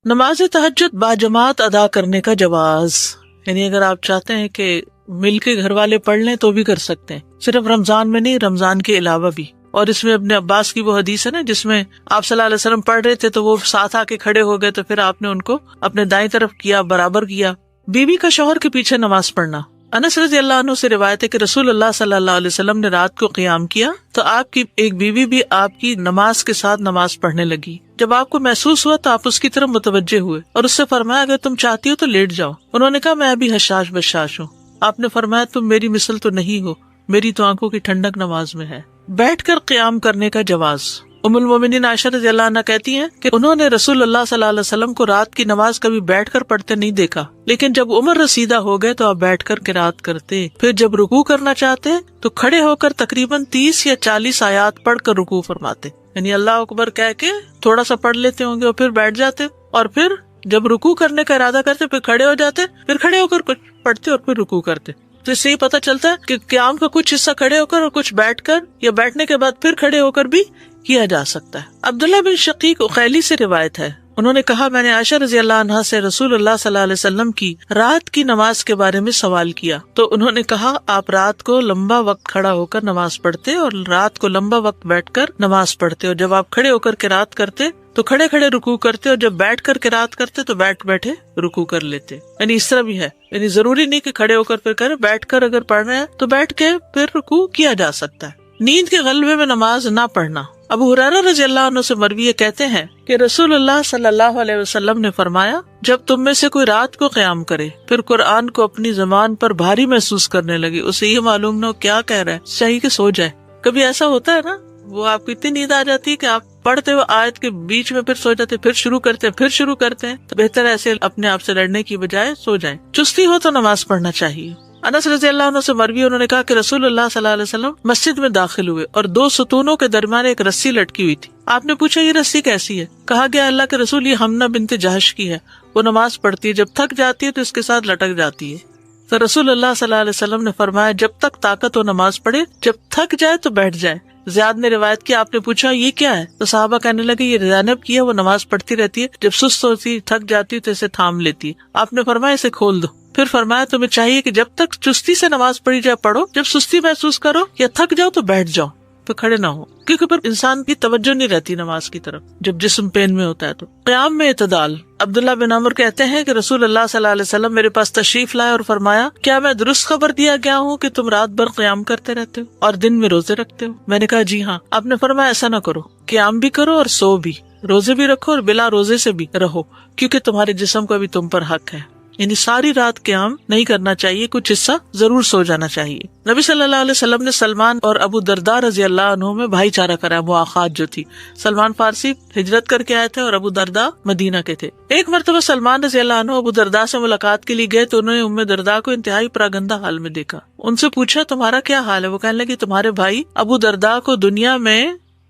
نماز تہجد باجماعت ادا کرنے کا جواز، یعنی اگر آپ چاہتے ہیں کہ مل کے گھر والے پڑھ لیں تو بھی کر سکتے ہیں، صرف رمضان میں نہیں، رمضان کے علاوہ بھی۔ اور اس میں ابن عباس کی وہ حدیث ہے نا جس میں آپ صلی اللہ علیہ وسلم پڑھ رہے تھے تو وہ ساتھ آ کے کھڑے ہو گئے تو پھر آپ نے ان کو اپنے دائیں طرف کیا، برابر کیا۔ بیوی کا شوہر کے پیچھے نماز پڑھنا، انس رضی اللہ عنہ سے روایت ہے کہ رسول اللہ صلی اللہ علیہ وسلم نے رات کو قیام کیا تو آپ کی ایک بیوی بھی آپ کی نماز کے ساتھ نماز پڑھنے لگی۔ جب آپ کو محسوس ہوا تو آپ اس کی طرف متوجہ ہوئے اور اس سے فرمایا اگر تم چاہتی ہو تو لیٹ جاؤ۔ انہوں نے کہا میں ابھی حشاش بشاش ہوں۔ آپ نے فرمایا تم میری مثل تو نہیں ہو، میری تو آنکھوں کی ٹھنڈک نماز میں ہے۔ بیٹھ کر قیام کرنے کا جواز، ام المومنین عائشہ رضی اللہ عنہا کہتی ہیں کہ انہوں نے رسول اللہ صلی اللہ علیہ وسلم کو رات کی نماز کبھی بیٹھ کر پڑھتے نہیں دیکھا، لیکن جب عمر رسیدہ ہو گئے تو آپ بیٹھ کر قرات کرتے، پھر جب رکوع کرنا چاہتے تو کھڑے ہو کر تقریباً 30 یا 40 آیات پڑھ کر رکوع فرماتے، یعنی اللہ اکبر کہہ کے تھوڑا سا پڑھ لیتے ہوں گے اور پھر بیٹھ جاتے، اور پھر جب رکوع کرنے کا ارادہ کرتے پھر کھڑے ہو جاتے، پھر کھڑے ہو کر کچھ پڑھتے اور پھر رکوع کرتے۔ تو اس سے یہ پتہ چلتا ہے کہ قیام کا کچھ حصہ کھڑے ہو کر اور کچھ بیٹھ کر یا بیٹھنے کے بعد پھر کھڑے ہو کر بھی کیا جا سکتا ہے۔ عبداللہ بن شقیق اخیلی سے روایت ہے، انہوں نے کہا میں نے عائشہ رضی اللہ عنہا سے رسول اللہ صلی اللہ علیہ وسلم کی رات کی نماز کے بارے میں سوال کیا تو انہوں نے کہا آپ رات کو لمبا وقت کھڑا ہو کر نماز پڑھتے اور رات کو لمبا وقت بیٹھ کر نماز پڑھتے، اور جب آپ کھڑے ہو کر قرات کرتے تو کھڑے کھڑے رکوع کرتے، اور جب بیٹھ کر قرات کرتے تو بیٹھ بیٹھے رکوع کر لیتے۔ یعنی اس طرح بھی ہے، یعنی ضروری نہیں کہ کھڑے ہو کر پھر کرے، بیٹھ کر اگر پڑھ رہے ہیں تو بیٹھ کے پھر رکوع کیا جا سکتا ہے۔ نیند کے غلبے میں نماز نہ پڑھنا، ابو ہریرہ رضی اللہ عنہ سے مروی کہتے ہیں کہ رسول اللہ صلی اللہ علیہ وسلم نے فرمایا جب تم میں سے کوئی رات کو قیام کرے پھر قرآن کو اپنی زبان پر بھاری محسوس کرنے لگے، اسے یہ معلوم نہ ہو کیا کہہ رہا ہے، چاہیے کہ سو جائے۔ کبھی ایسا ہوتا ہے نا، وہ آپ کو اتنی نیند آ جاتی ہے کہ آپ پڑھتے ہوئے آیت کے بیچ میں پھر سو جاتے، پھر شروع کرتے ہیں، تو بہتر ایسے اپنے آپ سے لڑنے کی بجائے سو جائیں۔ چستی ہو تو نماز پڑھنا چاہیے۔ انس رضی اللہ عنہ سے مروی انہوں نے کہا کہ رسول اللہ صلی اللہ علیہ وسلم مسجد میں داخل ہوئے اور 2 ستونوں کے درمیان ایک رسی لٹکی ہوئی تھی۔ آپ نے پوچھا یہ رسی کیسی ہے؟ کہا گیا اللہ کے رسول یہ حمنہ بنت جہش کی ہے، وہ نماز پڑھتی ہے، جب تھک جاتی ہے تو اس کے ساتھ لٹک جاتی ہے۔ تو رسول اللہ صلی اللہ علیہ وسلم نے فرمایا جب تک طاقت ہو نماز پڑھے، جب تھک جائے تو بیٹھ جائے۔ زیاد نے روایت کی آپ نے پوچھا یہ کیا ہے؟ تو صحابہ کہنے لگے یہ زینب کی ہے، وہ نماز پڑھتی رہتی ہے، جب سست ہوتی تھک جاتی تو اسے تھام لیتی ہے۔ آپ نے فرمایا اسے کھول دو۔ پھر فرمایا تمہیں چاہیے کہ جب تک چستی سے نماز پڑھی جائے پڑھو، جب سستی محسوس کرو یا تھک جاؤ تو بیٹھ جاؤ، تو کھڑے نہ ہو، کیونکہ پھر انسان کی توجہ نہیں رہتی نماز کی طرف جب جسم پین میں ہوتا ہے۔ تو قیام میں اعتدال، عبداللہ بن عمر کہتے ہیں کہ رسول اللہ صلی اللہ علیہ وسلم میرے پاس تشریف لائے اور فرمایا کیا میں درست خبر دیا گیا ہوں کہ تم رات بھر قیام کرتے رہتے ہو اور دن میں روزے رکھتے ہو؟ میں نے کہا جی ہاں۔ آپ نے فرمایا ایسا نہ کرو، قیام بھی کرو اور سو بھی، روزے بھی رکھو اور بلا روزے سے بھی رہو، کیونکہ تمہارے جسم کا بھی تم پر حق ہے۔ یعنی ساری رات قیام نہیں کرنا چاہیے، کچھ حصہ ضرور سو جانا چاہیے۔ نبی صلی اللہ علیہ وسلم نے سلمان اور ابو درداء رضی اللہ عنہ میں بھائی چارہ کرایا، مواخات جو تھی۔ سلمان فارسی ہجرت کر کے آئے تھے اور ابو درداء مدینہ کے تھے۔ ایک مرتبہ سلمان رضی اللہ عنہ ابو درداء سے ملاقات کے لیے گئے تو انہوں نے ام درداء کو انتہائی پراگندہ حال میں دیکھا۔ ان سے پوچھا تمہارا کیا حال ہے؟ وہ کہنے لگے تمہارے بھائی ابو درداء کو دنیا میں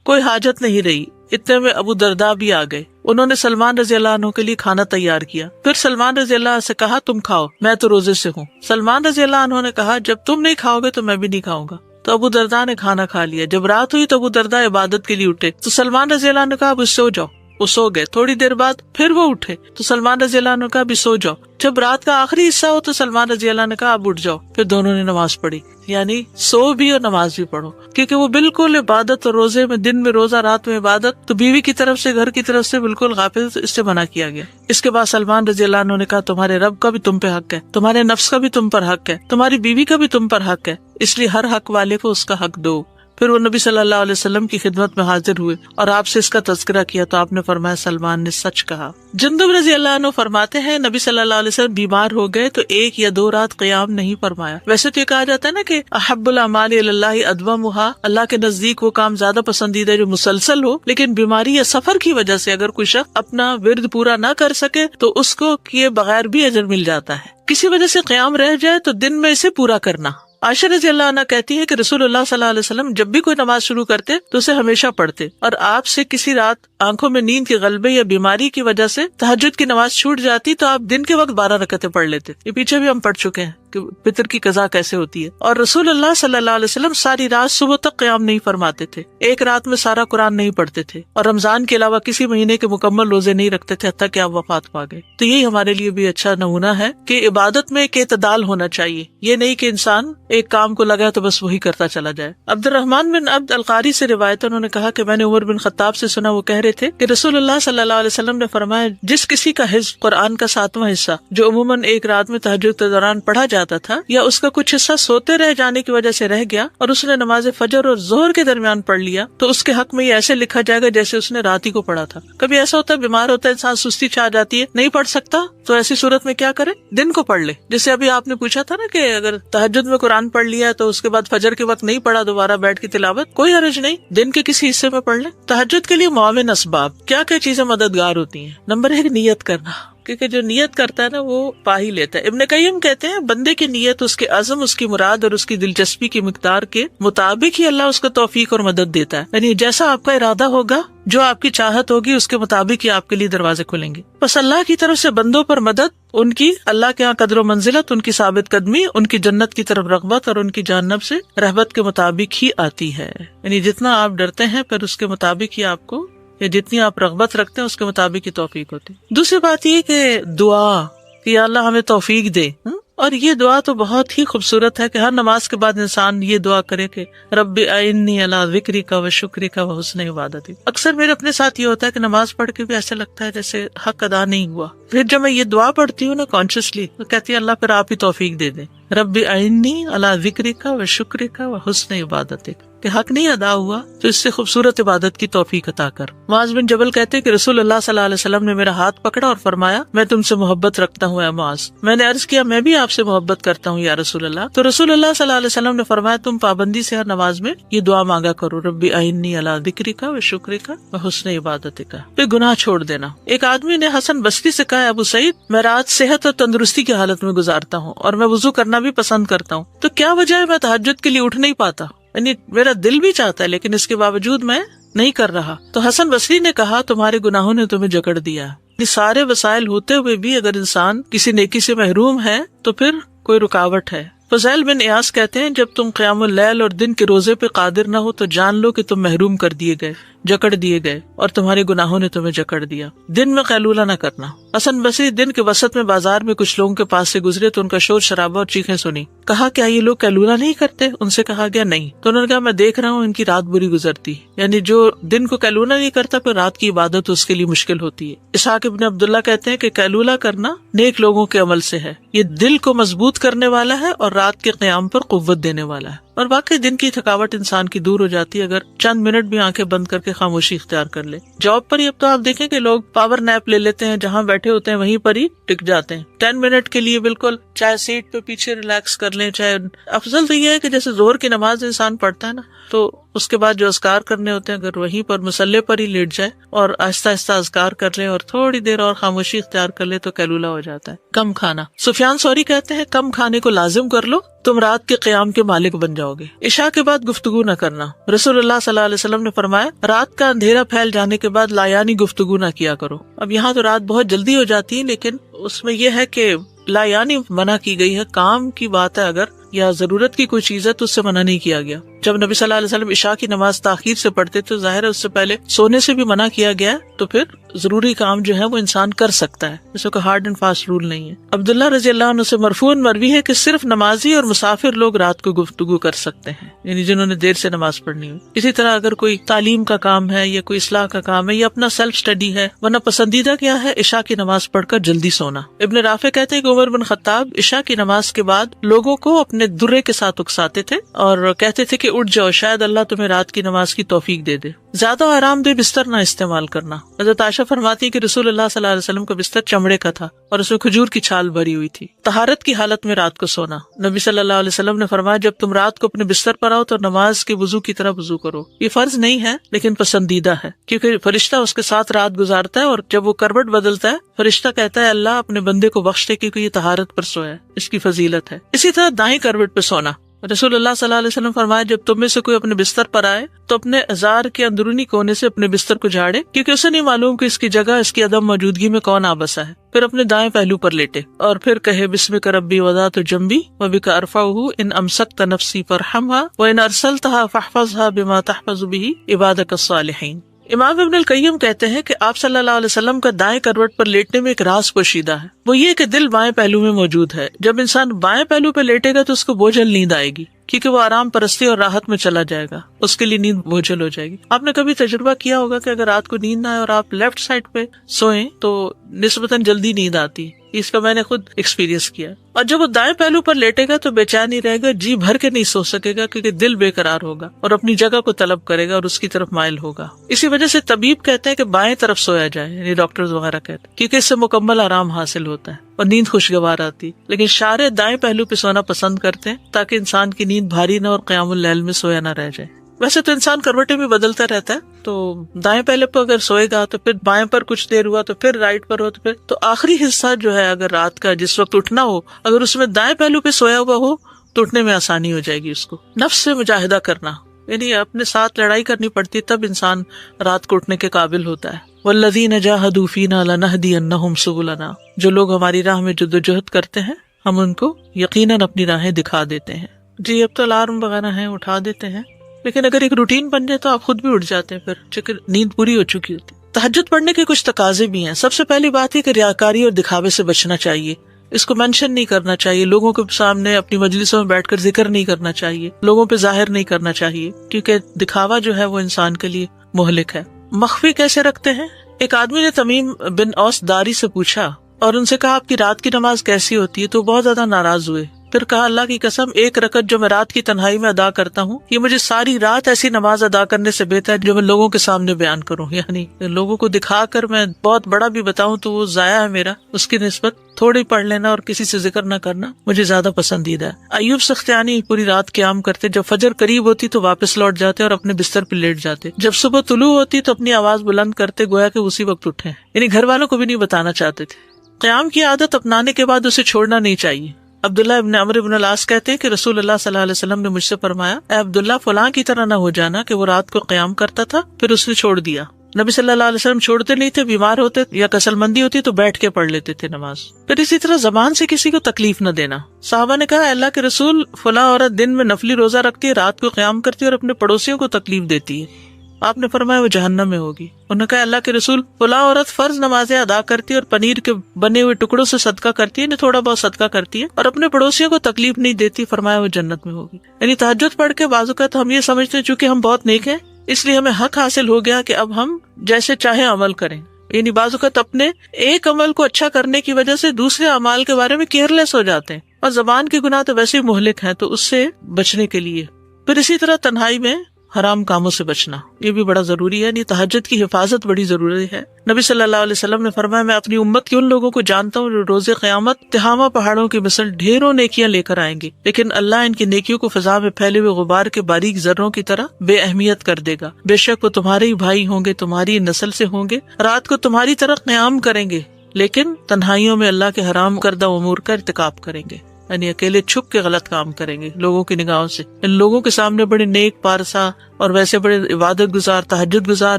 کوئی حاجت نہیں رہی۔ اتنے میں ابو درداء بھی آ گئے، انہوں نے سلمان رضی اللہ عنہ کے لیے کھانا تیار کیا۔ پھر سلمان رضی اللہ عنہ سے کہا تم کھاؤ، میں تو روزے سے ہوں۔ سلمان رضی اللہ عنہ نے کہا جب تم نہیں کھاؤ گے تو میں بھی نہیں کھاؤں گا۔ تو ابو درداء نے کھانا کھا لیا۔ جب رات ہوئی تو ابو درداء عبادت کے لیے اٹھے تو سلمان رضی اللہ عنہ نے کہا اب سو جاؤ، وہ سو گئے۔ تھوڑی دیر بعد پھر وہ اٹھے تو سلمان رضی اللہ عنہ نے کہا ابھی سو جاؤ۔ جب رات کا آخری حصہ ہو تو سلمان رضی اللہ عنہ نے کہا اب اٹھ جاؤ۔ پھر دونوں نے نماز پڑھی، یعنی سو بھی اور نماز بھی پڑھو، کیونکہ وہ بالکل عبادت اور روزے میں، دن میں روزہ رات میں عبادت، تو بیوی کی طرف سے، گھر کی طرف سے بالکل غافل، اس سے منع کیا گیا۔ اس کے بعد سلمان رضی اللہ عنہ نے کہا تمہارے رب کا بھی تم پہ حق ہے، تمہارے نفس کا بھی تم پر حق ہے، تمہاری بیوی کا بھی تم پر حق ہے، اس لیے ہر حق والے کو اس کا حق دو۔ پھر وہ نبی صلی اللہ علیہ وسلم کی خدمت میں حاضر ہوئے اور آپ سے اس کا تذکرہ کیا تو آپ نے فرمایا سلمان نے سچ کہا۔ جندب رضی اللہ عنہ فرماتے ہیں نبی صلی اللہ علیہ وسلم بیمار ہو گئے تو 1 یا 2 رات قیام نہیں فرمایا۔ ویسے تو یہ کہا جاتا ہے نا کہ احب الاعمال الی اللہ ادومھا، اللہ کے نزدیک وہ کام زیادہ پسندیدہ ہے جو مسلسل ہو، لیکن بیماری یا سفر کی وجہ سے اگر کوئی شخص اپنا ورد پورا نہ کر سکے تو اس کو کیے بغیر بھی اجر مل جاتا ہے۔ کسی وجہ سے قیام رہ جائے تو دن میں اسے پورا کرنا۔ عائشہ رضی اللہ عنہ کہتی ہے کہ رسول اللہ صلی اللہ علیہ وسلم جب بھی کوئی نماز شروع کرتے تو اسے ہمیشہ پڑھتے، اور آپ سے کسی رات آنکھوں میں نیند کے غلبے یا بیماری کی وجہ سے تہجد کی نماز چھوٹ جاتی تو آپ دن کے وقت 12 رکعتیں پڑھ لیتے. یہ پیچھے بھی ہم پڑھ چکے ہیں کہ فطر کی قضا کیسے ہوتی ہے. اور رسول اللہ صلی اللہ علیہ وسلم ساری رات صبح تک قیام نہیں فرماتے تھے, ایک رات میں سارا قرآن نہیں پڑھتے تھے, اور رمضان کے علاوہ کسی مہینے کے مکمل روزے نہیں رکھتے تھے حتیٰ کہ آپ وفات پا گئے. تو یہی ہمارے لیے بھی اچھا نمونہ ہے کہ عبادت میں ایک اعتدال ہونا چاہیے, یہ نہیں کہ انسان ایک کام کو لگا تو بس وہی کرتا چلا جائے. عبد الرحمن بن عبد القاری سے روایت, انہوں نے کہا کہ میں نے عمر بن خطاب سے سنا, وہ کہہ رہے تھے کہ رسول اللہ صلی اللہ علیہ وسلم نے فرمایا, جس کسی کا حفظ قرآن کا 7واں حصہ جو عموماً ایک رات میں تہجد کے دوران پڑھا جاتا تھا, یا اس کا کچھ حصہ سوتے رہ جانے کی وجہ سے رہ گیا اور اس نے نماز فجر اور ظہر کے درمیان پڑھ لیا, تو اس کے حق میں یہ ایسے لکھا جائے گا جیسے اس نے رات ہی کو پڑھا تھا. کبھی ایسا ہوتا ہے بیمار ہوتا ہے انسان, سستی چھا جاتی ہے, نہیں پڑھ سکتا, تو ایسی صورت میں کیا کرے, دن کو پڑھ لے. جیسے ابھی آپ نے پوچھا تھا نا کہ اگر تہجد میں قرآن پڑھ لیا تو اس کے بعد فجر کے وقت نہیں پڑھا, دوبارہ بیٹھ کے تلاوت, کوئی حرج نہیں, دن کے کسی حصے میں پڑھ لیں. تہجد کے لیے معاون اسباب کیا کیا چیزیں مددگار ہوتی ہیں؟ نمبر 1 نیت کرنا, کیونکہ جو نیت کرتا ہے نا وہ پا ہی لیتا ہے. ابن قیم کہتے ہیں بندے کی نیت, اس کے عزم, اس کی مراد اور اس کی دلچسپی کی مقدار کے مطابق ہی اللہ اس کو توفیق اور مدد دیتا ہے. یعنی جیسا آپ کا ارادہ ہوگا, جو آپ کی چاہت ہوگی, اس کے مطابق ہی آپ کے لیے دروازے کھلیں گے. بس اللہ کی طرف سے بندوں پر مدد, ان کی اللہ کے یہاں قدر و منزلت, ان کی ثابت قدمی, ان کی جنت کی طرف رغبت اور ان کی جہنم سے رہبت کے مطابق ہی آتی ہے. یعنی جتنا آپ ڈرتے ہیں پھر اس کے مطابق ہی آپ کو, یا جتنی آپ رغبت رکھتے ہیں اس کے مطابق ہی توفیق ہوتی. دوسری بات یہ کہ دعا, کہ یا اللہ ہمیں توفیق دے. اور یہ دعا تو بہت ہی خوبصورت ہے کہ ہر نماز کے بعد انسان یہ دعا کرے کہ رب اعنی علی ذکرک و شکرک و حسن عبادتک. اکثر میرے اپنے ساتھ یہ ہوتا ہے کہ نماز پڑھ کے بھی ایسا لگتا ہے جیسے حق ادا نہیں ہوا. پھر جب میں یہ دعا پڑھتی ہوں نا کانشیسلی, تو کہتی ہے اللہ پھر آپ ہی توفیق دے دیں, رب اعنی علی ذکرک و شکرک و حسن عبادتک, کہ حق نہیں ادا ہوا تو اس سے خوبصورت عبادت کی توفیق عطا کر. معاذ بن جبل کہتے ہیں کہ رسول اللہ صلی اللہ علیہ وسلم نے میرا ہاتھ پکڑا اور فرمایا, میں تم سے محبت رکھتا ہوں اے معاذ. میں نے عرض کیا, میں بھی آپ سے محبت کرتا ہوں یا رسول اللہ. تو رسول اللہ صلی اللہ علیہ وسلم نے فرمایا, تم پابندی سے ہر نماز میں یہ دعا مانگا کرو, رب اعنی علی ذکرک و شکرک و حسن عبادتک. پھر گناہ چھوڑ دینا. ایک آدمی نے حسن بصری سے کہا, ابو سعید, میں رات صحت اور تندرستی کی حالت میں گزارتا ہوں اور میں وضو کرنا بھی پسند کرتا ہوں, تو کیا وجہ ہے میں تہجد کے لیے اٹھ نہیں پاتا؟ یعنی میرا دل بھی چاہتا ہے لیکن اس کے باوجود میں نہیں کر رہا. تو حسن بصری نے کہا, تمہارے گناہوں نے تمہیں جکڑ دیا. یہ سارے وسائل ہوتے ہوئے بھی اگر انسان کسی نیکی سے محروم ہے تو پھر کوئی رکاوٹ ہے. فضیل بن ایاس کہتے ہیں, جب تم قیام اللیل اور دن کے روزے پہ قادر نہ ہو تو جان لو کہ تم محروم کر دیے گئے, جکڑ دیے گئے, اور تمہارے گناہوں نے تمہیں جکڑ دیا. دن میں قیلولہ نہ کرنا. حسن بصری دن کے وسط میں بازار میں کچھ لوگوں کے پاس سے گزرے تو ان کا شور شرابہ اور چیخیں سنی. کہا, کیا یہ لوگ قیلولہ نہیں کرتے؟ ان سے کہا گیا نہیں. تو انہوں نے کہا, میں دیکھ رہا ہوں ان کی رات بری گزرتی. یعنی جو دن کو قیلولہ نہیں کرتا پھر رات کی عبادت اس کے لیے مشکل ہوتی ہے. اسحاق ابن عبداللہ کہتے ہیں کہ قیلولہ کرنا نیک لوگوں کے عمل سے ہے, یہ دل کو مضبوط کرنے والا ہے اور رات کے قیام پر قوت دینے والا ہے. اور واقعی دن کی تھکاوٹ انسان کی دور ہو جاتی ہے اگر چند منٹ بھی آنکھیں بند کر کے خاموشی اختیار کر لے. جاب پر ہی اب تو آپ دیکھیں کہ لوگ پاور نیپ لے لیتے ہیں, جہاں بیٹھے ہوتے ہیں وہیں پر ہی ٹک جاتے ہیں 10 منٹ کے لیے, بالکل چاہے سیٹ پہ پیچھے ریلیکس کر لیں, چاہے افضل تو یہ ہے کہ جیسے ظہر کی نماز انسان پڑھتا ہے نا, تو اس کے بعد جو اذکار کرنے ہوتے ہیں اگر وہیں پر مصلے پر ہی لیٹ جائے اور آہستہ آہستہ اذکار کر لے اور تھوڑی دیر اور خاموشی اختیار کر لے تو قیلولہ ہو جاتا ہے. کم کھانا. سفیان ثوری کہتے ہیں, کم کھانے کو لازم کر لو, تم رات کے قیام کے مالک بن جاؤ گے. عشاء کے بعد گفتگو نہ کرنا. رسول اللہ صلی اللہ علیہ وسلم نے فرمایا, رات کا اندھیرا پھیل جانے کے بعد لایانی گفتگو نہ کیا کرو. اب یہاں تو رات بہت جلدی ہو جاتی ہے, لیکن اس میں یہ ہے کہ لایانی منع کی گئی ہے. کام کی بات ہے اگر یا ضرورت کی کوئی چیز ہے تو اس سے منع نہیں کیا گیا. جب نبی صلی اللہ علیہ وسلم عشاء کی نماز تاخیر سے پڑھتے تو ظاہر ہے اس سے پہلے سونے سے بھی منع کیا گیا, تو پھر ضروری کام جو ہے وہ انسان کر سکتا ہے, اس کو ہارڈ اینڈ فاسٹ رول نہیں ہے. عبداللہ رضی اللہ عنہ سے مرفوعاً مروی ہے کہ صرف نمازی اور مسافر لوگ رات کو گفتگو کر سکتے ہیں, یعنی جنہوں نے دیر سے نماز پڑھنی ہو. اسی طرح اگر کوئی تعلیم کا کام ہے یا کوئی اصلاح کا کام ہے یا اپنا سیلف اسٹڈی ہے, ورنہ پسندیدہ کیا ہے, عشاء کی نماز پڑھ کر جلدی سونا. ابن رافع کہتے ہیں کہ عمر بن خطاب عشاء کی نماز کے بعد لوگوں کو اپنے درے کے ساتھ اکساتے تھے اور کہتے تھے کہ اٹھ جاؤ, شاید اللہ تمہیں رات کی نماز کی توفیق دے دے. زیادہ آرام دہ بستر نہ استعمال کرنا. حضرت عائشہ فرماتی ہے کہ رسول اللہ صلی اللہ علیہ وسلم کا بستر چمڑے کا تھا اور اس میں کھجور کی چھال بھری ہوئی تھی. طہارت کی حالت میں رات کو سونا. نبی صلی اللہ علیہ وسلم نے فرمایا, جب تم رات کو اپنے بستر پر آؤ تو نماز کے وضو کی طرح وضو کرو. یہ فرض نہیں ہے لیکن پسندیدہ ہے, کیونکہ فرشتہ اس کے ساتھ رات گزارتا ہے اور جب وہ کروٹ بدلتا ہے فرشتہ کہتا ہے اللہ اپنے بندے کو بخش دے کیونکہ یہ طہارت پر سویا ہے, اس کی فضیلت ہے. اسی طرح دائیں کروٹ پہ سونا. رسول اللہ صلی اللہ علیہ وسلم فرمایا جب تم میں سے کوئی اپنے بستر پر آئے تو اپنے ازار کے اندرونی کونے سے اپنے بستر کو جھاڑے، کیونکہ اسے نہیں معلوم کہ اس کی جگہ اس کی عدم موجودگی میں کون آ بسا ہے. پھر اپنے دائیں پہلو پر لیٹے اور پھر کہے بسمک ربی وضعت جنبی وبک ارفعہ ان امسکت نفسی فرحمها وان ارسلتها فاحفظها بما تحفظ به عبادک الصالحین. امام ابن القیم کہتے ہیں کہ آپ صلی اللہ علیہ وسلم کا دائیں کروٹ پر لیٹنے میں ایک راز پوشیدہ ہے، وہ یہ کہ دل بائیں پہلو میں موجود ہے. جب انسان بائیں پہلو پہ لیٹے گا تو اس کو بوجھل نیند آئے گی، کیونکہ وہ آرام پرستی اور راحت میں چلا جائے گا، اس کے لیے نیند بوجھل ہو جائے گی. آپ نے کبھی تجربہ کیا ہوگا کہ اگر رات کو نیند نہ آئے اور آپ لیفٹ سائڈ پہ سوئیں تو نسبتاً جلدی نیند آتی ہے. اس کا میں نے خود ایکسپیرینس کیا. اور جب وہ دائیں پہلو پر لیٹے گا تو بے چین ہی رہے گا، جی بھر کے نہیں سو سکے گا، کیونکہ دل بے قرار ہوگا اور اپنی جگہ کو طلب کرے گا اور اس کی طرف مائل ہوگا. اسی وجہ سے طبیب کہتے ہیں کہ بائیں طرف سویا جائے، یعنی ڈاکٹرز وغیرہ کہتے ہیں، کیونکہ اس سے مکمل آرام حاصل ہوتا ہے اور نیند خوشگوار آتی. لیکن شارع دائیں پہلو پہ سونا پسند کرتے ہیں تاکہ انسان کی نیند بھاری نہ اور قیام اللیل میں سویا نہ رہ جائے. ویسے تو انسان کروٹیں بھی بدلتا رہتا ہے، تو دائیں پہلے پر اگر سوئے گا تو پھر بائیں پر کچھ دیر ہوا تو پھر رائٹ پر ہو تو آخری حصہ جو ہے اگر رات کا جس وقت اٹھنا ہو اگر اس میں دائیں پہلو پہ سویا ہوا ہو تو اٹھنے میں آسانی ہو جائے گی. اس کو نفس سے مجاہدہ کرنا، یعنی اپنے ساتھ لڑائی کرنی پڑتی ہے، تب انسان رات کو اٹھنے کے قابل ہوتا ہے. والذین جاہدوا فینا لنہدینہم سبلنا، جو لوگ ہماری راہ میں جدوجہد کرتے ہیں ہم ان کو یقیناً اپنی راہیں دکھا دیتے ہیں. جی اب تو الارم وغیرہ ہیں اٹھا دیتے ہیں، لیکن اگر ایک روٹین بن جائے تو آپ خود بھی اٹھ جاتے ہیں پھر، چونکہ نیند پوری ہو چکی ہوتی. تہجد پڑھنے کے کچھ تقاضے بھی ہیں. سب سے پہلی بات ہے کہ ریاکاری اور دکھاوے سے بچنا چاہیے. اس کو مینشن نہیں کرنا چاہیے، لوگوں کے سامنے اپنی مجلسوں میں بیٹھ کر ذکر نہیں کرنا چاہیے، لوگوں پہ ظاہر نہیں کرنا چاہیے، کیونکہ دکھاوا جو ہے وہ انسان کے لیے مہلک ہے. مخفی کیسے رکھتے ہیں؟ ایک آدمی نے تمیم بن اوس داری سے پوچھا اور ان سے کہا آپ کی رات کی نماز کیسی ہوتی ہے؟ تو بہت زیادہ ناراض ہوئے. پھر کہا اللہ کی قسم ایک رکعت جو میں رات کی تنہائی میں ادا کرتا ہوں یہ مجھے ساری رات ایسی نماز ادا کرنے سے بہتر ہے جو میں لوگوں کے سامنے بیان کروں. یعنی لوگوں کو دکھا کر میں بہت بڑا بھی بتاؤں تو وہ ضائع ہے میرا، اس کی نسبت تھوڑی پڑھ لینا اور کسی سے ذکر نہ کرنا مجھے زیادہ پسندیدہ ہے. ایوب سختیانی پوری رات قیام کرتے، جب فجر قریب ہوتی تو واپس لوٹ جاتے اور اپنے بستر پہ لیٹ جاتے. جب صبح طلوع ہوتی تو اپنی آواز بلند کرتے گویا کہ اسی وقت اٹھے، یعنی گھر والوں کو بھی نہیں بتانا چاہتے تھے. قیام کی عادت اپنانے کے بعد اسے چھوڑنا نہیں چاہیے. عبداللہ ابن عمرو ابن العاص کہتے ہیں کہ رسول اللہ صلی اللہ علیہ وسلم نے مجھ سے فرمایا اے عبداللہ فلاں کی طرح نہ ہو جانا کہ وہ رات کو قیام کرتا تھا پھر اس نے چھوڑ دیا. نبی صلی اللہ علیہ وسلم چھوڑتے نہیں تھے، بیمار ہوتے یا کسل مندی ہوتی تو بیٹھ کے پڑھ لیتے تھے نماز. پھر اسی طرح زبان سے کسی کو تکلیف نہ دینا. صحابہ نے کہا اللہ کے رسول فلاں عورت دن میں نفلی روزہ رکھتی ہے، رات کو قیام کرتی ہے اور اپنے پڑوسیوں کو تکلیف دیتی ہے. آپ نے فرمایا وہ جہنم میں ہوگی. انہوں نے کہا اللہ کے رسول فلاں عورت فرض نمازیں ادا کرتی ہے اور پنیر کے بنے ہوئے ٹکڑوں سے صدقہ کرتی ہے، تھوڑا بہت صدقہ کرتی ہے اور اپنے پڑوسیوں کو تکلیف نہیں دیتی. فرمایا وہ جنت میں ہوگی. یعنی تہجد پڑھ کے بعض اوقات ہم یہ سمجھتے ہیں چونکہ ہم بہت نیک ہیں اس لیے ہمیں حق حاصل ہو گیا کہ اب ہم جیسے چاہیں عمل کریں. یعنی بعض اوقات اپنے ایک عمل کو اچھا کرنے کی وجہ سے دوسرے اعمال کے بارے میں کیئر لیس ہو جاتے ہیں، اور زبان کے گناہ تو ویسے ہی مہلک ہیں، تو اس سے بچنے کے لیے. پھر اسی طرح تنہائی میں حرام کاموں سے بچنا یہ بھی بڑا ضروری ہے. یعنی تہجد کی حفاظت بڑی ضروری ہے. نبی صلی اللہ علیہ وسلم نے فرمایا میں اپنی امت کے ان لوگوں کو جانتا ہوں جو روز قیامت تہامہ پہاڑوں کی مثل ڈھیروں نیکیاں لے کر آئیں گے، لیکن اللہ ان کی نیکیوں کو فضا میں پھیلے ہوئے غبار کے باریک ذروں کی طرح بے اہمیت کر دے گا. بے شک وہ تمہارے ہی بھائی ہوں گے، تمہاری نسل سے ہوں گے، رات کو تمہاری طرح قیام کریں گے، لیکن تنہائیوں میں اللہ کے حرام کردہ امور کا ارتکاب کریں گے. یعنی اکیلے چھپ کے غلط کام کریں گے لوگوں کی نگاہوں سے. ان لوگوں کے سامنے بڑے نیک پارسا اور ویسے بڑے عبادت گزار تہجد گزار،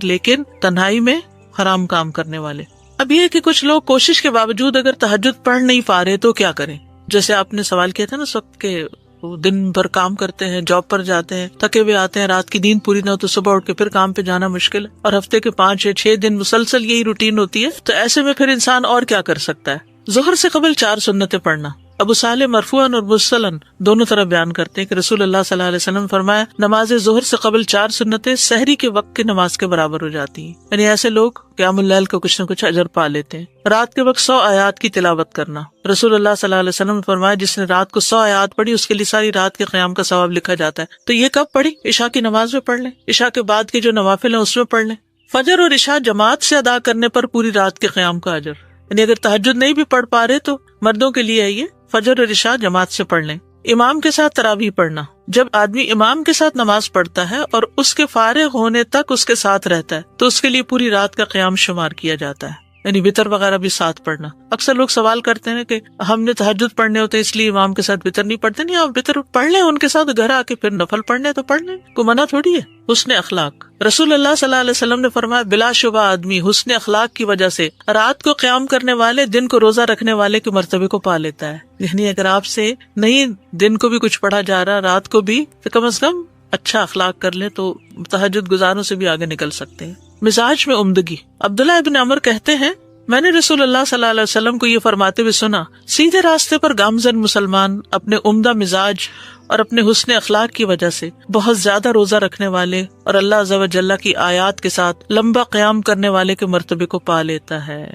لیکن تنہائی میں حرام کام کرنے والے. اب یہ کہ کچھ لوگ کوشش کے باوجود اگر تہجد پڑھ نہیں پا رہے تو کیا کریں؟ جیسے آپ نے سوال کیا تھا نا اس وقت کہ دن بھر کام کرتے ہیں، جاب پر جاتے ہیں، تھکے ہوئے آتے ہیں، رات کی نیند پوری نہ ہو تو صبح اٹھ کے پھر کام پہ جانا مشکل ہے، اور ہفتے کے 5 یا 6 دن مسلسل یہی روٹین ہوتی ہے. تو ایسے میں پھر انسان اور کیا کر سکتا ہے؟ ظہر سے قبل 4 سنتیں پڑھنا. ابو صالح مرفوعاً اور مرسلاً دونوں طرح بیان کرتے ہیں کہ رسول اللہ صلی اللہ علیہ وسلم فرمایا نماز ظہر سے قبل 4 سنتیں سحری کے وقت کی نماز کے برابر ہو جاتی ہیں. یعنی ایسے لوگ قیام اللیل کا کچھ نہ کچھ اجر پا لیتے ہیں. رات کے وقت 100 آیات کی تلاوت کرنا. رسول اللہ صلی اللہ علیہ وسلم نے فرمایا جس نے رات کو 100 آیات پڑھی اس کے لیے ساری رات کے قیام کا ثواب لکھا جاتا ہے. تو یہ کب پڑھی؟ عشاء کی نماز میں پڑھ لیں، عشاء کے بعد کے جو نوافل ہیں اس میں پڑھ لیں. فجر اور عشاء جماعت سے ادا کرنے پر پوری رات کے قیام کا اجر. یعنی اگر تہجد نہیں بھی پڑھ پا رہے تو مردوں کے لیے ہے یہ، فجر اور عشاء جماعت سے پڑھ لیں. امام کے ساتھ تراویح پڑھنا. جب آدمی امام کے ساتھ نماز پڑھتا ہے اور اس کے فارغ ہونے تک اس کے ساتھ رہتا ہے تو اس کے لیے پوری رات کا قیام شمار کیا جاتا ہے. یعنی وتر وغیرہ بھی ساتھ پڑھنا. اکثر لوگ سوال کرتے ہیں کہ ہم نے تہجد پڑھنے ہوتے اس لیے امام کے ساتھ وتر نہیں پڑھتے. نہیں, آپ وتر پڑھ لیں ان کے ساتھ, گھر آ کے پھر نفل پڑھنے تو پڑھ لیں, کوئی منع تھوڑی ہے. حسن اخلاق, رسول اللہ صلی اللہ علیہ وسلم نے فرمایا بلا شبہ آدمی حسن اخلاق کی وجہ سے رات کو قیام کرنے والے, دن کو روزہ رکھنے والے کے مرتبے کو پا لیتا ہے. یعنی اگر آپ سے نہیں دن کو بھی کچھ پڑھا جا رہا, رات کو بھی, تو کم از کم اچھا اخلاق کر لیں تو تہجد گزاروں سے بھی آگے نکل سکتے ہیں. مزاج میں عمدگی, عبداللہ ابن عمر کہتے ہیں میں نے رسول اللہ صلی اللہ علیہ وسلم کو یہ فرماتے ہوئے سنا, سیدھے راستے پر گامزن مسلمان اپنے عمدہ مزاج اور اپنے حسن اخلاق کی وجہ سے بہت زیادہ روزہ رکھنے والے اور اللہ عز و جل کی آیات کے ساتھ لمبا قیام کرنے والے کے مرتبے کو پا لیتا ہے.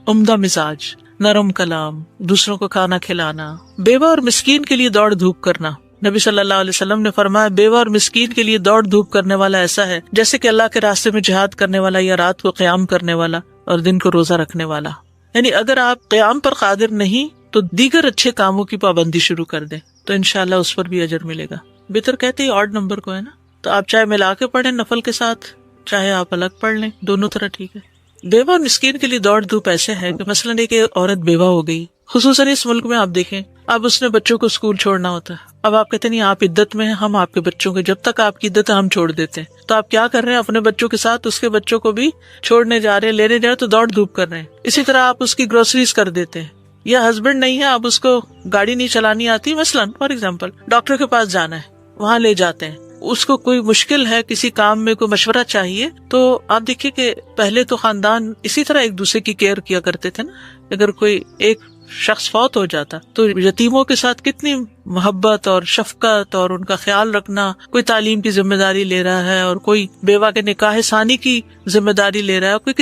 عمدہ مزاج, نرم کلام, دوسروں کو کھانا کھلانا, بیوہ اور مسکین کے لیے دوڑ دھوپ کرنا. نبی صلی اللہ علیہ وسلم نے فرمایا بیوہ اور مسکین کے لیے دوڑ دھوپ کرنے والا ایسا ہے جیسے کہ اللہ کے راستے میں جہاد کرنے والا یا رات کو قیام کرنے والا اور دن کو روزہ رکھنے والا. یعنی اگر آپ قیام پر قادر نہیں تو دیگر اچھے کاموں کی پابندی شروع کر دیں تو انشاءاللہ اس پر بھی اجر ملے گا. وتر کہتے ہی آڈ نمبر کو ہے نا, تو آپ چاہے ملا کے پڑھیں نفل کے ساتھ, چاہے آپ الگ پڑھ لیں, دونوں طرح ٹھیک ہے. بیوہ اور مسکین کے لیے دوڑ دھوپ ایسے ہے کہ مثلاً ایک عورت بیوہ ہو گئی, خصوصاً اس ملک میں آپ دیکھیں, اب اس نے بچوں کو اسکول چھوڑنا ہوتا ہے. اب آپ کہتے نہیں آپ عدت میں ہیں, ہم آپ کے بچوں کو, جب تک آپ کی عدت ہے ہم چھوڑ دیتے ہیں. تو آپ کیا کر رہے ہیں, اپنے بچوں کے ساتھ اس کے بچوں کو بھی چھوڑنے جا رہے ہیں, لینے جا رہے ہیں, تو دوڑ دھوپ کر رہے ہیں. اسی طرح آپ اس کی گروسریز کر دیتے ہیں, یا ہسبینڈ نہیں ہے, آپ اس کو گاڑی نہیں چلانی آتی, مثلاً فار ایگزامپل ڈاکٹر کے پاس جانا ہے, وہاں لے جاتے ہیں. اس کو کوئی مشکل ہے, کسی کام میں کوئی مشورہ چاہیے, تو آپ دیکھیے کہ پہلے تو خاندان اسی طرح ایک دوسرے کی کیئر کیا کرتے تھے نا. اگر کوئی ایک شخص فوت ہو جاتا تو یتیموں کے ساتھ کتنی محبت اور شفقت اور ان کا خیال رکھنا, کوئی تعلیم کی ذمہ داری لے رہا ہے اور کوئی بیوہ کے نکاح ثانی کی ذمہ داری لے رہا ہے, کوئی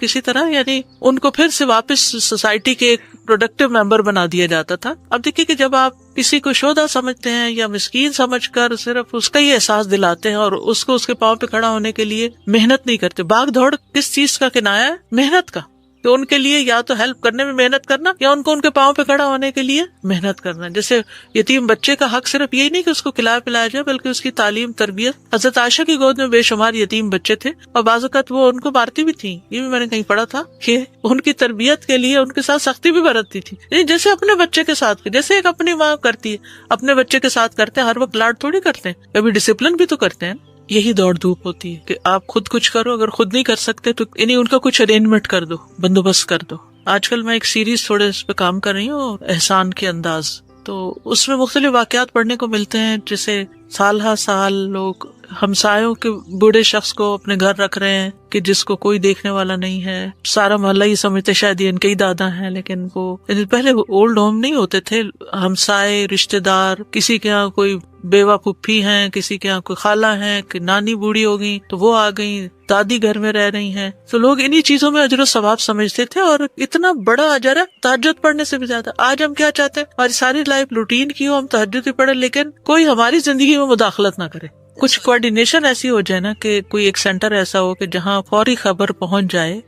کسی طرح یعنی ان کو پھر سے واپس سوسائٹی کے ایک پروڈکٹیو ممبر بنا دیا جاتا تھا. اب دیکھیے کہ جب آپ کسی کو شودہ سمجھتے ہیں یا مسکین سمجھ کر صرف اس کا ہی احساس دلاتے ہیں اور اس کو اس کے پاؤں پہ کھڑا ہونے کے لیے محنت نہیں کرتے. بھاگ دوڑ کس چیز کا کنایا ہے, محنت کا, کہ ان کے لیے یا تو ہیلپ کرنے میں محنت کرنا یا ان کو ان کے پاؤں پہ کھڑا ہونے کے لیے محنت کرنا. جیسے یتیم بچے کا حق صرف یہی نہیں کہ اس کو کھلایا پلایا جائے, بلکہ اس کی تعلیم, تربیت. حضرت عائشہ کی گود میں بے شمار یتیم بچے تھے اور بعض اوقات وہ ان کو مارتی بھی تھی, یہ بھی میں نے کہیں پڑھا تھا کہ ان کی تربیت کے لیے ان کے ساتھ سختی بھی برتتی تھی, جیسے اپنے بچے کے ساتھ, جیسے ایک اپنی ماں کرتی ہے اپنے بچے کے ساتھ کرتے ہیں. ہر وقت لاڈ تھوڑی کرتے ہیں, کبھی ڈسپلن بھی تو کرتے ہیں. یہی دوڑ دھوپ ہوتی ہے کہ آپ خود کچھ کرو, اگر خود نہیں کر سکتے تو انہیں ان کا کچھ ارینجمنٹ کر دو, بندوبست کر دو. آج کل میں ایک سیریز تھوڑے اس پہ کام کر رہی ہوں, احسان کے انداز, تو اس میں مختلف واقعات پڑھنے کو ملتے ہیں. جیسے سال ہر سال لوگ ہمسایوں کے بوڑھے شخص کو اپنے گھر رکھ رہے ہیں کہ جس کو کوئی دیکھنے والا نہیں ہے, سارا محلہ یہ سمجھتے شاید یہ ان کے ہی دادا ہیں, لیکن وہ پہلے اولڈ ہوم نہیں ہوتے تھے, ہمسائے رشتے دار, کسی کے یہاں کوئی بیوہ پھپھی ہیں, کسی کے یہاں کوئی خالہ ہیں, کہ نانی بوڑھی ہو گئی تو وہ آ گئی, دادی گھر میں رہ رہی ہیں. تو لوگ انہی چیزوں میں اجر و ثواب سمجھتے تھے, اور اتنا بڑا اجر ہے تہجد پڑھنے سے بھی زیادہ. آج ہم کیا چاہتے ہیں, ہماری ساری لائف روٹین کی ہو, ہم تہجد بھی پڑھیں, لیکن کوئی ہماری زندگی میں مداخلت نہ کرے. کچھ کوآرڈینیشن ایسی ہو جائے نا کہ کوئی ایک سینٹر ایسا ہو کہ جہاں فوری خبر پہنچ جائے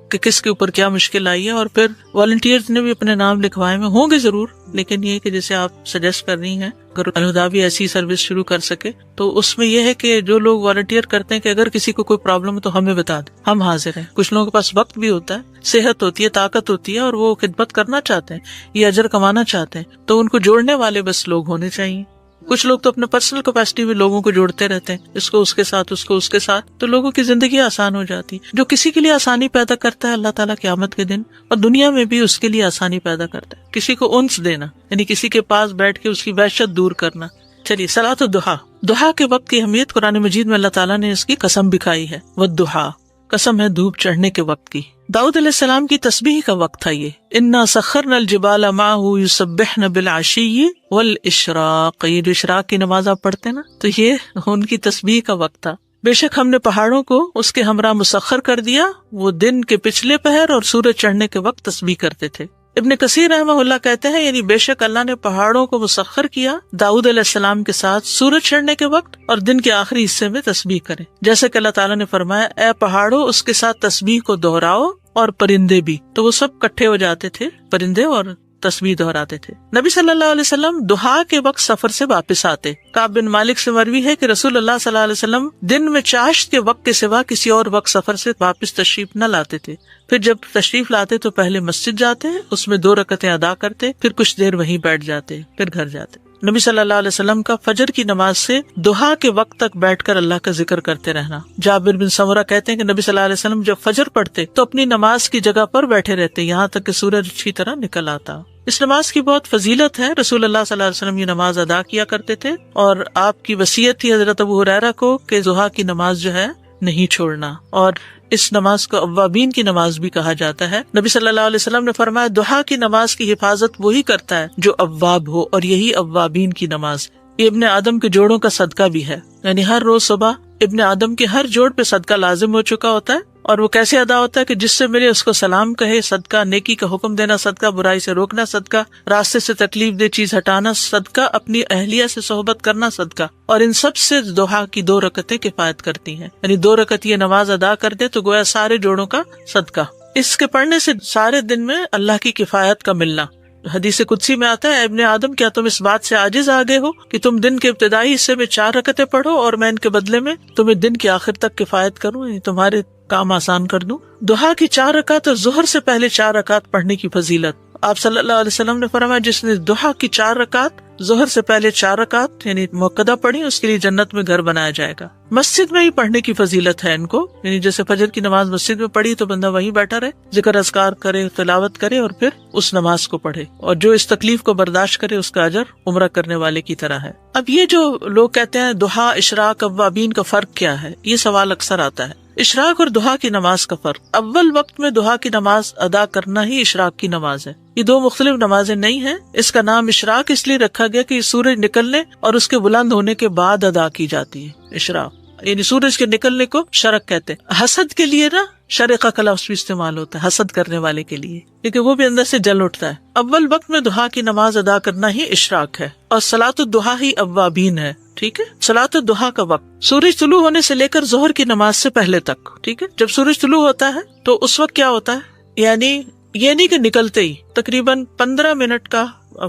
کہ کس کے اوپر کیا مشکل آئی ہے, اور پھر والنٹیئرز نے بھی اپنے نام لکھوائے میں ہوں گے ضرور, لیکن یہ کہ جیسے آپ سجیسٹ کر رہی ہیں اگر الہدا بھی ایسی سروس شروع کر سکے تو اس میں یہ ہے کہ جو لوگ والنٹیئر کرتے ہیں کہ اگر کسی کو کوئی پرابلم ہے تو ہمیں بتا دیں, ہم حاضر ہیں. کچھ لوگوں کے پاس وقت بھی ہوتا ہے, صحت ہوتی ہے, طاقت ہوتی ہے, اور وہ خدمت کرنا چاہتے ہیں, یہ اجر کمانا چاہتے ہیں, تو ان کو جوڑنے والے بس لوگ ہونے چاہیے. کچھ لوگ تو اپنے پرسنل کیپیسٹی میں لوگوں کو جوڑتے رہتے ہیں, اس کو اس کے ساتھ, اس کو اس کے ساتھ, تو لوگوں کی زندگی آسان ہو جاتی. جو کسی کے لیے آسانی پیدا کرتا ہے اللہ تعالیٰ قیامت کے دن اور دنیا میں بھی اس کے لیے آسانی پیدا کرتا ہے. کسی کو انس دینا, یعنی کسی کے پاس بیٹھ کے اس کی وحشت دور کرنا. چلیے, صلاۃ الضحیٰ, ضحیٰ کے وقت کی اہمیت قرآن مجید میں اللہ تعالیٰ نے اس کی قسم بھی کھائی ہے. والضحیٰ, قسم ہے دھوپ چڑھنے کے وقت کی. داؤد علیہ السلام کی تسبیح کا وقت تھا یہ. انا سخرنا الجبال معه يسبحن بالعشی والاشراق, یہ جو اشراق کی نماز آپ پڑھتے ہیں نا, تو یہ ان کی تسبیح کا وقت تھا. بے شک ہم نے پہاڑوں کو اس کے ہمراہ مسخر کر دیا, وہ دن کے پچھلے پہر اور سورج چڑھنے کے وقت تسبیح کرتے تھے. ابن کثیر رحمہ اللہ کہتے ہیں یعنی بے شک اللہ نے پہاڑوں کو مسخر کیا داؤد علیہ السلام کے ساتھ سورج چڑھنے کے وقت اور دن کے آخری حصے میں تسبیح کریں, جیسے کہ اللہ تعالیٰ نے فرمایا اے پہاڑوں اس کے ساتھ تسبیح کو دہراؤ اور پرندے بھی, تو وہ سب کٹھے ہو جاتے تھے, پرندے اور تسبیح دہراتے تھے. نبی صلی اللہ علیہ وسلم دہا کے وقت سفر سے واپس آتے. کعب بن مالک سے مروی ہے کہ رسول اللہ صلی اللہ علیہ وسلم دن میں چاشت کے وقت کے سوا کسی اور وقت سفر سے واپس تشریف نہ لاتے تھے, پھر جب تشریف لاتے تو پہلے مسجد جاتے، اس میں 2 رکعتیں ادا کرتے، پھر کچھ دیر وہیں بیٹھ جاتے، پھر گھر جاتے۔ نبی صلی اللہ علیہ وسلم کا فجر کی نماز سے دہا کے وقت تک بیٹھ کر اللہ کا ذکر کرتے رہنا۔ جابر بن سمرہ کہتے ہیں کہ نبی صلی اللہ علیہ وسلم جب فجر پڑھتے تو اپنی نماز کی جگہ پر بیٹھے رہتے یہاں تک کہ سورج اچھی طرح نکل آتا۔ اس نماز کی بہت فضیلت ہے، رسول اللہ صلی اللہ علیہ وسلم یہ نماز ادا کیا کرتے تھے، اور آپ کی وصیت تھی حضرت ابو ہریرہ کو کہ ضحیٰ کی نماز جو ہے نہیں چھوڑنا، اور اس نماز کو اوابین کی نماز بھی کہا جاتا ہے۔ نبی صلی اللہ علیہ وسلم نے فرمایا ضحیٰ کی نماز کی حفاظت وہی کرتا ہے جو اواب ہو، اور یہی اوابین کی نماز۔ یہ ابن آدم کے جوڑوں کا صدقہ بھی ہے، یعنی ہر روز صبح ابن آدم کے ہر جوڑ پہ صدقہ لازم ہو چکا ہوتا ہے، اور وہ کیسے ادا ہوتا ہے کہ جس سے ملے اس کو سلام کہے، صدقہ، نیکی کا حکم دینا صدقہ، برائی سے روکنا صدقہ، راستے سے تکلیف دہ چیز ہٹانا صدقہ، اپنی اہلیہ سے صحبت کرنا صدقہ، اور ان سب سے ضحیٰ کی 2 رکعتیں کفایت کرتی ہیں، یعنی 2 رکعت یہ نماز ادا کر دے تو گویا سارے جوڑوں کا صدقہ۔ اس کے پڑھنے سے سارے دن میں اللہ کی کفایت کا ملنا۔ حدیث قدسی میں آتا ہے، اے ابن آدم کیا تم اس بات سے عاجز آ گئے ہو کہ تم دن کے ابتدائی حصے میں 4 رکعتیں پڑھو اور میں ان کے بدلے میں تمہیں دن کے آخر تک کفایت کروں، یعنی تمہارے کام آسان کر دوں۔ ضحیٰ کی 4 رکعت اور ظہر سے پہلے 4 رکعت پڑھنے کی فضیلت۔ آپ صلی اللہ علیہ وسلم نے فرمایا جس نے ضحیٰ کی 4 رکعت ظہر سے پہلے 4 رکعت یعنی موقدہ پڑھی، اس کے لیے جنت میں گھر بنایا جائے گا۔ مسجد میں ہی پڑھنے کی فضیلت ہے ان کو، یعنی جیسے فجر کی نماز مسجد میں پڑھی تو بندہ وہیں بیٹھا رہے، ذکر اذکار کرے، تلاوت کرے اور پھر اس نماز کو پڑھے، اور جو اس تکلیف کو برداشت کرے اس کا اجر عمرہ کرنے والے کی طرح ہے۔ اب یہ جو لوگ کہتے ہیں ضحیٰ، اشراق، اوابین کا فرق کیا ہے، یہ سوال اکثر آتا ہے۔ اشراق اور ضحیٰ کی نماز کا فرق، اول وقت میں ضحیٰ کی نماز ادا کرنا ہی اشراق کی نماز ہے۔ یہ 2 مختلف نمازیں نہیں ہیں۔ اس کا نام اشراق اس لیے رکھا گیا کہ سورج نکلنے اور اس کے بلند ہونے کے بعد ادا کی جاتی ہے اشراق، یعنی سورج کے نکلنے کو شرق کہتے ہیں۔ حسد کے لیے نا شرقہ کا لفظ بھی استعمال ہوتا ہے، حسد کرنے والے کے لیے، کیونکہ وہ بھی اندر سے جل اٹھتا ہے۔ اول وقت میں ضحیٰ کی نماز ادا کرنا ہی اشراق ہے، اور صلاۃ الضحیٰ ہی اوابین ہے۔ ٹھیک ہے، صلاۃ الضحیٰ کا وقت سورج طلوع ہونے سے لے کر ظہر کی نماز سے پہلے تک۔ ٹھیک ہے، جب سورج طلوع ہوتا ہے تو اس وقت کیا ہوتا ہے، یعنی یہ نہیں کہ نکلتے ہی، تقریباً 15 منٹ کا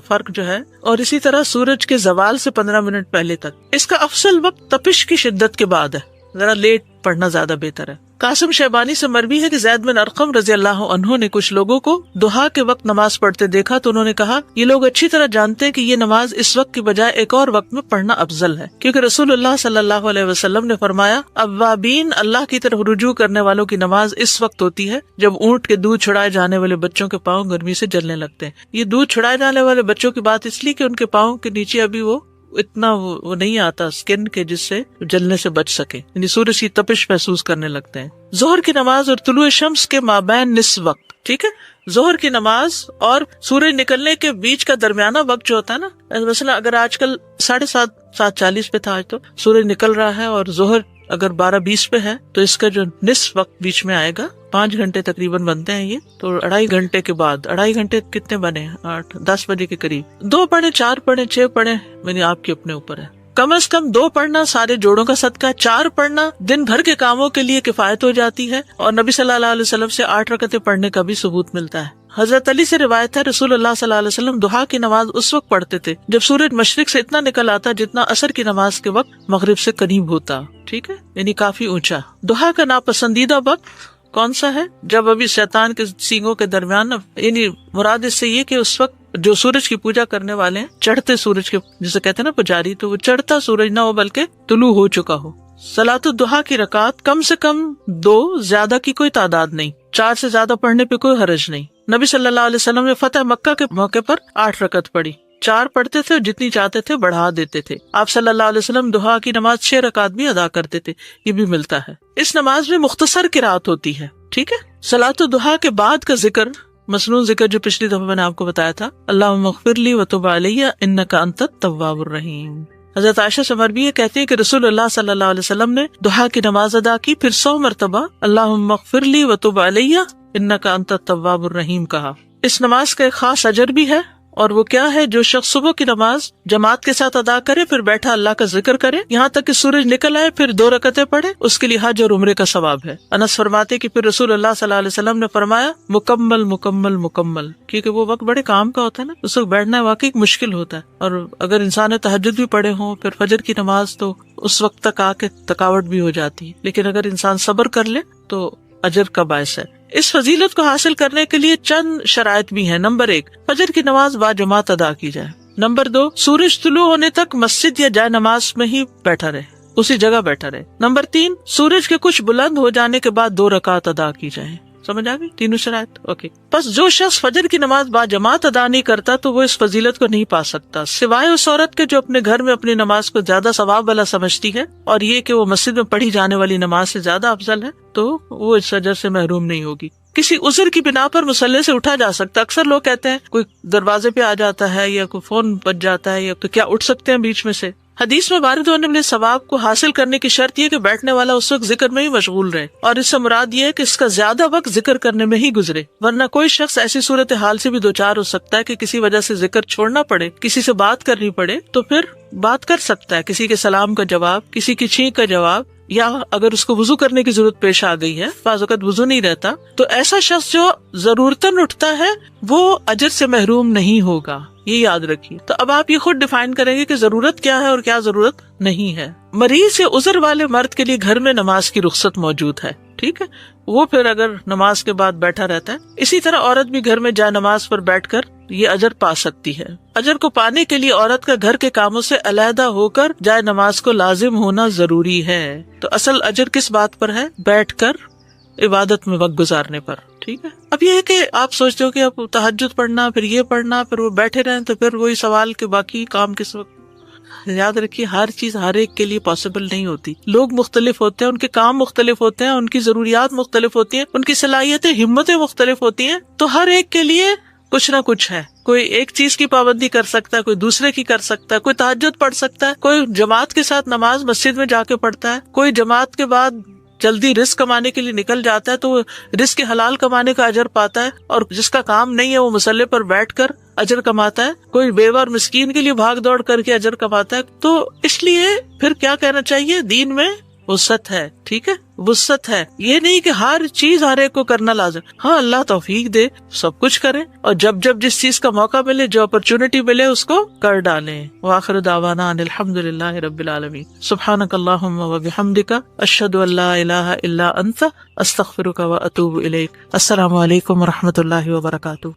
فرق جو ہے، اور اسی طرح سورج کے زوال سے 15 منٹ پہلے تک۔ اس کا افضل وقت تپش کی شدت کے بعد ہے، ذرا لیٹ پڑھنا زیادہ بہتر ہے۔ قاسم شیبانی سے مروی ہے کہ زید بن ارقم رضی اللہ عنہ نے کچھ لوگوں کو ضحیٰ کے وقت نماز پڑھتے دیکھا تو انہوں نے کہا یہ لوگ اچھی طرح جانتے ہیں کہ یہ نماز اس وقت کی بجائے ایک اور وقت میں پڑھنا افضل ہے، کیونکہ رسول اللہ صلی اللہ علیہ وسلم نے فرمایا اوابین اللہ کی طرف رجوع کرنے والوں کی نماز اس وقت ہوتی ہے جب اونٹ کے دودھ چھڑائے جانے والے بچوں کے پاؤں گرمی سے جلنے لگتے ہیں۔ یہ دودھ چھڑائے جانے والے بچوں کی بات اس لیے کہ ان کے پاؤں کے نیچے ابھی وہ اتنا وہ نہیں آتا اسکن کے جس سے جلنے سے بچ سکے، یعنی سورج کی تپش محسوس کرنے لگتے ہیں۔ ظہر کی نماز اور طلوع شمس کے مابین نصف وقت، ٹھیک ہے، ظہر کی نماز اور سورج نکلنے کے بیچ کا درمیانہ وقت جو ہوتا ہے نا، مثلا اگر آج کل 7:30 7:40 پہ تھا، آج تو سورج نکل رہا ہے اور ظہر اگر 12:20 پہ ہے تو اس کا جو نصف وقت بیچ میں آئے گا، 5 گھنٹے تقریباً بنتے ہیں یہ، تو 2.5 گھنٹے کے بعد 2.5 گھنٹے کتنے بنے، 8-10 بجے کے قریب 2 پڑھیں 4 پڑھیں 6 پڑھیں، یعنی آپ کے اپنے اوپر ہے۔ کم از کم 2 پڑھنا سارے جوڑوں کا صدقہ، 4 پڑھنا دن بھر کے کاموں کے لیے کفایت ہو جاتی ہے، اور نبی صلی اللہ علیہ وسلم سے 8 رکعتیں پڑھنے کا بھی ثبوت ملتا ہے۔ حضرت علی سے روایت ہے رسول اللہ صلی اللہ علیہ وسلم ضحیٰ کی نماز اس وقت پڑھتے تھے جب سورج مشرق سے اتنا نکل آتا جتنا عصر کی نماز کے وقت مغرب سے قریب ہوتا، ٹھیک ہے، یعنی کافی اونچا۔ ضحیٰ کا ناپسندیدہ وقت کون سا ہے؟ جب ابھی شیطان کے سینگوں کے درمیان، یعنی مراد اس سے یہ کہ اس وقت جو سورج کی پوجا کرنے والے ہیں چڑھتے سورج کے، جسے کہتے ہیں نا پجاری، تو وہ چڑھتا سورج نہ ہو بلکہ طلوع ہو چکا ہو۔ صلاۃ الضحیٰ کی رکعات کم سے کم 2، زیادہ کی کوئی تعداد نہیں، 4 سے زیادہ پڑھنے پہ کوئی حرج نہیں۔ نبی صلی اللہ علیہ وسلم نے فتح مکہ کے موقع پر 8 رکعت پڑھی، 4 پڑھتے تھے اور جتنی چاہتے تھے بڑھا دیتے تھے۔ آپ صلی اللہ علیہ وسلم ضحیٰ کی نماز 6 رکعت بھی ادا کرتے تھے، یہ بھی ملتا ہے۔ اس نماز میں مختصر قرات ہوتی ہے، ٹھیک ہے۔ صلاۃ الضحیٰ کے بعد کا ذکر، مسنون ذکر جو پچھلی دفعہ میں نے آپ کو بتایا تھا، اللہم اغفر لی وتب علی انک انت التواب الرحیم۔ حضرت عائشہ سے مروی ہے، کہتے ہیں کہ رسول اللہ صلی اللہ علیہ وسلم نے ضحیٰ کی نماز ادا کی، پھر 100 مرتبہ اللہم اغفر لی وتب علی انک انت التواب الرحیم کہا۔ اس نماز کا ایک خاص اجر بھی ہے، اور وہ کیا ہے؟ جو شخص صبح کی نماز جماعت کے ساتھ ادا کرے، پھر بیٹھا اللہ کا ذکر کرے یہاں تک کہ سورج نکل آئے، پھر 2 رکعتیں پڑھے، اس کے لیے حج اور عمرے کا ثواب ہے۔ انس فرماتے کہ پھر رسول اللہ صلی اللہ علیہ وسلم نے فرمایا مکمل مکمل مکمل، کیونکہ وہ وقت بڑے کام کا ہوتا ہے نا، اس وقت بیٹھنا واقعی مشکل ہوتا ہے، اور اگر انسان نے تہجد بھی پڑھے ہوں پھر فجر کی نماز، تو اس وقت تک آ کے تھکاوٹ بھی ہو جاتی ہے، لیکن اگر انسان صبر کر لے تو اجر کا باعث ہے۔ اس فضیلت کو حاصل کرنے کے لیے چند شرائط بھی ہیں. نمبر 1، فجر کی نماز باجماعت ادا کی جائے. نمبر 2، سورج طلوع ہونے تک مسجد یا جائے نماز میں ہی بیٹھا رہے، اسی جگہ بیٹھا رہے. نمبر 3، سورج کے کچھ بلند ہو جانے کے بعد 2 رکعت ادا کی جائیں. سمجھ آ گئی تینوں شرائط؟ اوکے. بس جو شخص فجر کی نماز باجماعت ادا نہیں کرتا تو وہ اس فضیلت کو نہیں پا سکتا، سوائے اس عورت کے جو اپنے گھر میں اپنی نماز کو زیادہ ثواب والا سمجھتی ہے، اور یہ کہ وہ مسجد میں پڑھی جانے والی نماز سے زیادہ افضل ہے، تو وہ اس اجر سے محروم نہیں ہوگی. کسی عذر کی بنا پر مصلی سے اٹھا جا سکتا. اکثر لوگ کہتے ہیں کوئی دروازے پہ آ جاتا ہے یا کوئی فون بج جاتا ہے یا تو کیا اٹھ سکتے ہیں بیچ میں سے. حدیث میں وارد ہونے والے ثواب کو حاصل کرنے کی شرط یہ کہ بیٹھنے والا اس وقت ذکر میں ہی مشغول رہے، اور اس سے مراد یہ ہے کہ اس کا زیادہ وقت ذکر کرنے میں ہی گزرے، ورنہ کوئی شخص ایسی صورتحال سے بھی دوچار ہو سکتا ہے کہ کسی وجہ سے ذکر چھوڑنا پڑے، کسی سے بات کرنی پڑے، تو پھر بات کر سکتا ہے، کسی کے سلام کا جواب، کسی کی چھینک کا جواب، یا اگر اس کو وضو کرنے کی ضرورت پیش آ گئی ہے، بعض اوقات وضو نہیں رہتا، تو ایسا شخص جو ضرورتاً اٹھتا ہے وہ اجر سے محروم نہیں ہوگا، یہ یاد رکھیے. تو اب آپ یہ خود ڈیفائن کریں گے کہ ضرورت کیا ہے اور کیا ضرورت نہیں ہے. مریض یا عذر والے مرد کے لیے گھر میں نماز کی رخصت موجود ہے، ٹھیک ہے، وہ پھر اگر نماز کے بعد بیٹھا رہتا ہے. اسی طرح عورت بھی گھر میں جائے نماز پر بیٹھ کر یہ اجر پا سکتی ہے. اجر کو پانے کے لیے عورت کا گھر کے کاموں سے علیحدہ ہو کر جائے نماز کو لازم ہونا ضروری ہے. تو اصل اجر کس بات پر ہے؟ بیٹھ کر عبادت میں وقت گزارنے پر، ٹھیک ہے. اب یہ ہے کہ آپ سوچتے ہو کہ اب تہجد پڑھنا، پھر یہ پڑھنا، پھر وہ بیٹھے رہیں، تو پھر وہی سوال کہ باقی کام کس وقت. یاد رکھیے ہر چیز ہر ایک کے لیے پاسبل نہیں ہوتی. لوگ مختلف ہوتے ہیں، ان کے کام مختلف ہوتے ہیں، ان کی ضروریات مختلف ہوتی ہیں، ان کی صلاحیتیں، ہمتیں مختلف ہوتی ہیں. تو ہر ایک کے لیے کچھ نہ کچھ ہے. کوئی ایک چیز کی پابندی کر سکتا ہے، کوئی دوسرے کی کر سکتا ہے، کوئی تہجد پڑھ سکتا ہے، کوئی جماعت کے ساتھ نماز مسجد میں جا کے پڑھتا ہے، کوئی جماعت کے بعد جلدی رزق کمانے کے لیے نکل جاتا ہے تو وہ رزق کے حلال کمانے کا اجر پاتا ہے، اور جس کا کام نہیں ہے وہ مصلی پر بیٹھ کر اجر کماتا ہے. کوئی بیوہ اور مسکین کے لیے بھاگ دوڑ کر کے اجر کماتا ہے. تو اس لیے پھر کیا کہنا چاہیے؟ دین میں وسعت ہے، ٹھیک ہے، وسعت ہے. یہ نہیں کہ ہر چیز ہر ایک کو کرنا لازم. ہاں اللہ توفیق دے سب کچھ کریں، اور جب جب جس چیز کا موقع ملے، جو اپرچونٹی ملے، اس کو کر ڈالیں. وآخر دعوانا ان الحمدللہ رب العالمین. سبحانک اللہم وبحمدک، اشہد ان لا الہ الا انت، استغفرک واتوب الیک. السلام علیکم ورحمۃ اللہ وبرکاتہ.